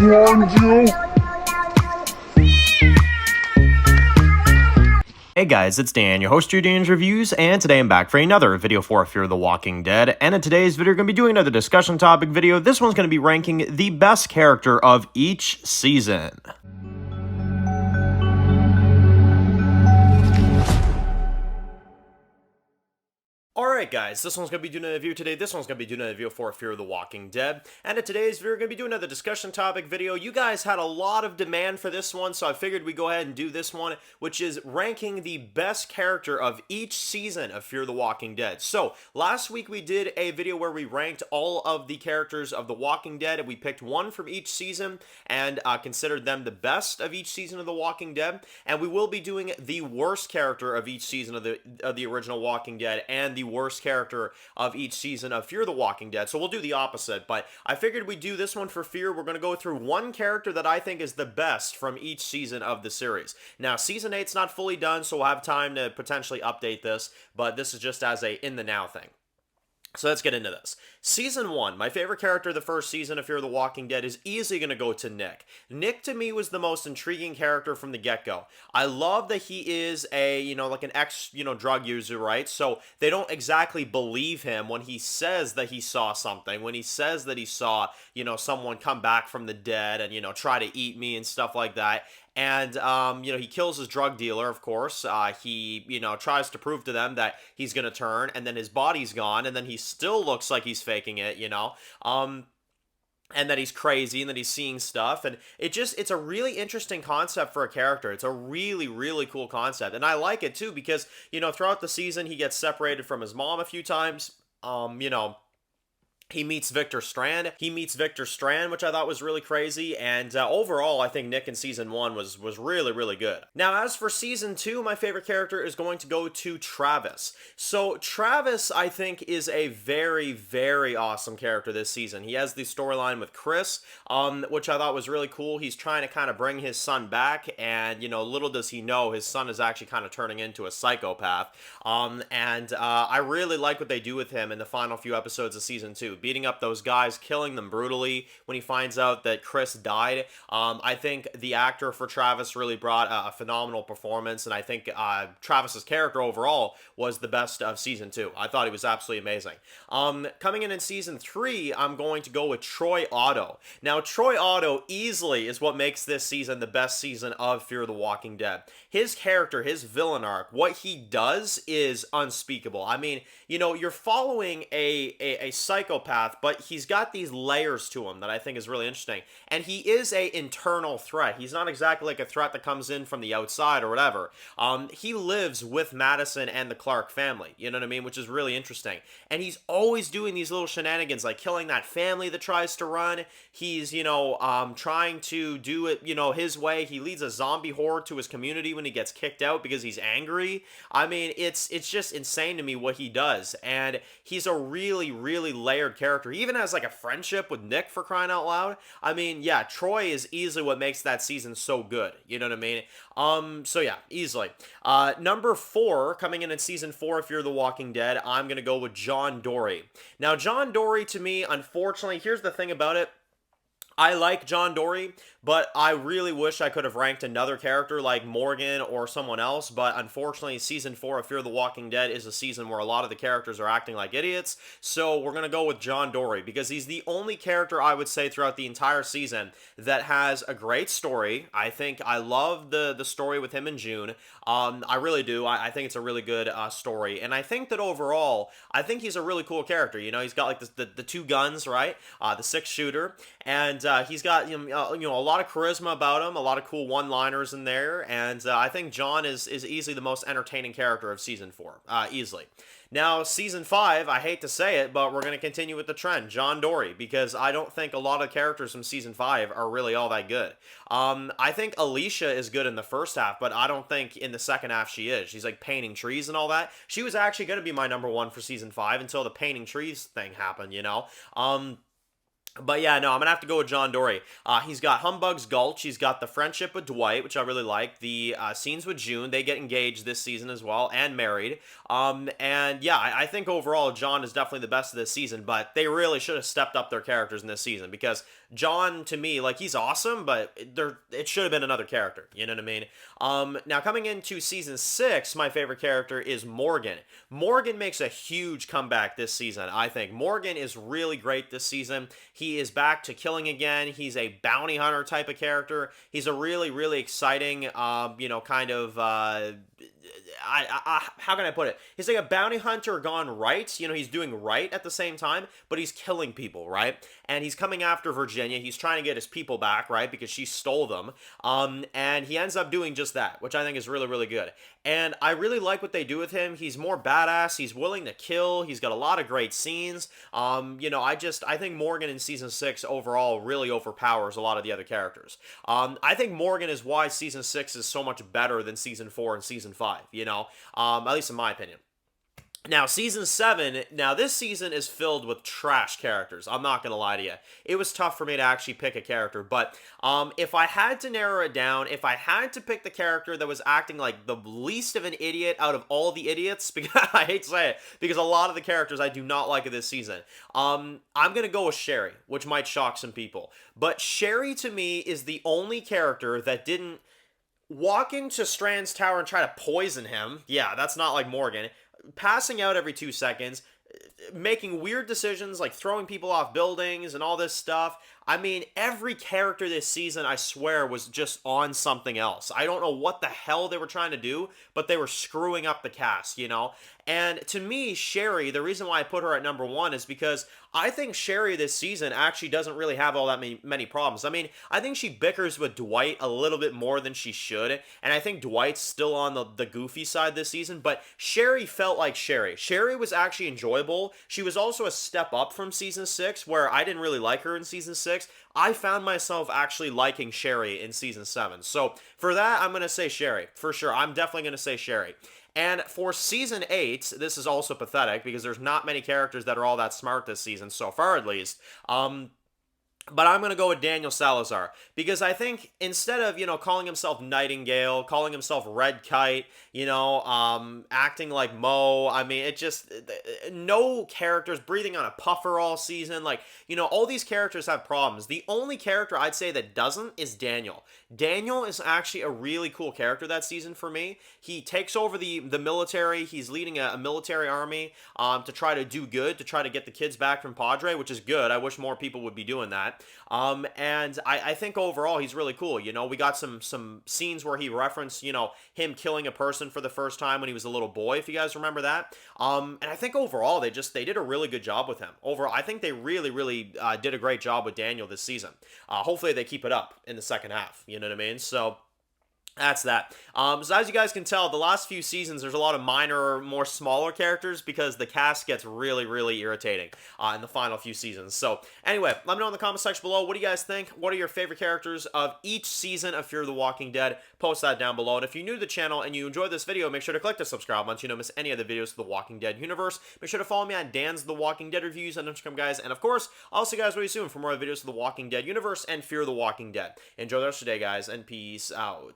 warned you. Hey guys, it's Dan, your host of Dan's Reviews, and today I'm back for another video for Fear the Walking Dead. And in today's video, we're going to be doing another discussion topic video. This one's going to be ranking the best character of each season. Alright guys, this one's going to be doing a review today. This one's going to be doing a review for Fear the Walking Dead. And in today's video, we're going to be doing another discussion topic video. You guys had a lot of demand for this one, so I figured we'd go ahead and do this one, which is ranking the best character of each season of Fear the Walking Dead. So, last week we did a video where we ranked all of the characters of The Walking Dead, and we picked one from each season and considered them the best of each season of The Walking Dead. And we will be doing the worst character of each season of the original Walking Dead and the worst character of each season of Fear the Walking Dead. So we'll do the opposite, but I figured we'd do this one for Fear. We're going to go through one character that I think is the best from each season of the series. Now, season 8's not fully done, so we'll have time to potentially update this, but this is just as a in the now thing. So let's get into this. Season 1, my favorite character of the first season of Fear the Walking Dead is easily going to go to Nick. Nick, to me, was the most intriguing character from the get-go. I love that he is a, like an drug user, right? So they don't exactly believe him when he says that he saw something, when he says that he saw, someone come back from the dead and, try to eat me and stuff like that. And, he kills his drug dealer, of course. He, tries to prove to them that he's going to turn, and then his body's gone, and then he still looks like he's faking it, and that he's crazy and that he's seeing stuff. And it's a really interesting concept for a character. It's a really, really cool concept. And I like it, too, because, throughout the season, he gets separated from his mom a few times, He meets Victor Strand, which I thought was really crazy, and overall, I think Nick in Season 1 was really, really good. Now, as for Season 2, my favorite character is going to go to Travis. So, Travis, I think, is a very, very awesome character this season. He has the storyline with Chris, which I thought was really cool. He's trying to kind of bring his son back, and, little does he know, his son is actually kind of turning into a psychopath. I really like what they do with him in the final few episodes of Season 2. Beating up those guys, killing them brutally when he finds out that Chris died. I think the actor for Travis really brought a phenomenal performance, and I think Travis's character overall was the best of Season 2. I thought he was absolutely amazing. Coming in Season 3, I'm going to go with Troy Otto. Now, Troy Otto easily is what makes this season the best season of Fear the Walking Dead. His character, his villain arc, what he does is unspeakable. I mean, you're following a psychopath, but he's got these layers to him that I think is really interesting. And he is a internal threat. He's not exactly like a threat that comes in from the outside or whatever. He lives with Madison and the Clark family, you know what I mean? Which is really interesting. And he's always doing these little shenanigans, like killing that family that tries to run. He's, trying to do it, his way. He leads a zombie horde to his community when he gets kicked out because he's angry. I mean, it's just insane to me what he does. And he's a really, really layered character. He even has like a friendship with Nick, for crying out loud. I mean, yeah, Troy is easily what makes that season so good. You know what I mean? So yeah, easily. Number 4, coming in Season 4 if you're The Walking Dead, I'm going to go with John Dorie. Now, John Dorie, to me, unfortunately, here's the thing about it. I like John Dorie, but I really wish I could have ranked another character like Morgan or someone else, but unfortunately, Season 4 of Fear the Walking Dead is a season where a lot of the characters are acting like idiots, so we're going to go with John Dorie, because he's the only character I would say throughout the entire season that has a great story. I think I love the story with him and June. I really do. I think it's a really good story, and I think that overall, I think he's a really cool character. He's got like the 2 guns, right? The 6-shooter, and he's got a lot of charisma about him, a lot of cool one-liners in there, and I think John is easily the most entertaining character of Season 4, easily. Now, Season 5, I hate to say it, but we're going to continue with the trend, John Dorie, because I don't think a lot of characters from Season 5 are really all that good. I think Alicia is good in the first half, but I don't think in the second half she is. She's like painting trees and all that. She was actually going to be my number 1 for Season 5 until the painting trees thing happened, But yeah, no, I'm gonna have to go with John Dory. He's got Humbug's Gulch. He's got the friendship with Dwight, which I really like. The scenes with June. They get engaged this season as well and married. And yeah, I think overall John is definitely the best of this season. But they really should have stepped up their characters in this season because John, to me, like he's awesome, but it should have been another character. You know what I mean? Now coming into season 6, my favorite character is Morgan. Morgan makes a huge comeback this season. I think Morgan is really great this season. He is back to killing again. He's a bounty hunter type of character. He's a really, really exciting, kind of, how can I put it? He's like a bounty hunter gone right. You know, he's doing right at the same time, but he's killing people, right? And he's coming after Virginia. He's trying to get his people back, right? Because she stole them. And he ends up doing just that, which I think is really, really good. And I really like what they do with him. He's more badass. He's willing to kill. He's got a lot of great scenes. I think Morgan in season 6 overall really overpowers a lot of the other characters. I think Morgan is why season 6 is so much better than season 4 and season 5, at least in my opinion. Now, season 7, this season is filled with trash characters. I'm not going to lie to you. It was tough for me to actually pick a character, but if I had to narrow it down, if I had to pick the character that was acting like the least of an idiot out of all the idiots, because I hate to say it, because a lot of the characters I do not like of this season, I'm going to go with Sherry, which might shock some people. But Sherry, to me, is the only character that didn't walk into Strand's tower and try to poison him. Yeah, that's not like Morgan. Passing out every 2 seconds, making weird decisions like throwing people off buildings and all this stuff. I mean, every character this season, I swear, was just on something else. I don't know what the hell they were trying to do, but they were screwing up the cast, And to me, Sherry, the reason why I put her at number 1 is because I think Sherry this season actually doesn't really have all that many problems. I mean, I think she bickers with Dwight a little bit more than she should, and I think Dwight's still on the goofy side this season, but Sherry felt like Sherry. Sherry was actually enjoyable. She was also a step up from season 6, where I didn't really like her in season 6. I found myself actually liking Sherry in season 7. So for that, I'm going to say Sherry. For sure. I'm definitely going to say Sherry. And for season 8, this is also pathetic because there's not many characters that are all that smart this season, so far at least. But I'm going to go with Daniel Salazar because I think instead of, calling himself Nightingale, calling himself Red Kite, acting like Mo, I mean, it just, no characters, breathing on a puffer all season. Like, all these characters have problems. The only character I'd say that doesn't is Daniel. Daniel is actually a really cool character that season for me. He takes over the military. He's leading a military army to try to do good, to try to get the kids back from Padre, which is good. I wish more people would be doing that. And I think overall he's really cool. We got some scenes where he referenced, him killing a person for the first time when he was a little boy, if you guys remember that. And I think overall they did a really good job with him. Overall, I think they really, really did a great job with Daniel this season. Hopefully they keep it up in the second half. You know what I mean? So that's that. So as you guys can tell, the last few seasons, there's a lot of minor, more smaller characters because the cast gets really, really irritating in the final few seasons. So anyway, let me know in the comment section below. What do you guys think? What are your favorite characters of each season of Fear the Walking Dead? Post that down below. And if you're new to the channel and you enjoyed this video, make sure to click the subscribe button so you don't miss any of the videos of the Walking Dead universe. Make sure to follow me on Dan's The Walking Dead reviews on Instagram, guys. And of course, I'll see you guys really soon for more videos of the Walking Dead universe and Fear the Walking Dead. Enjoy the rest of the day, guys, and peace out.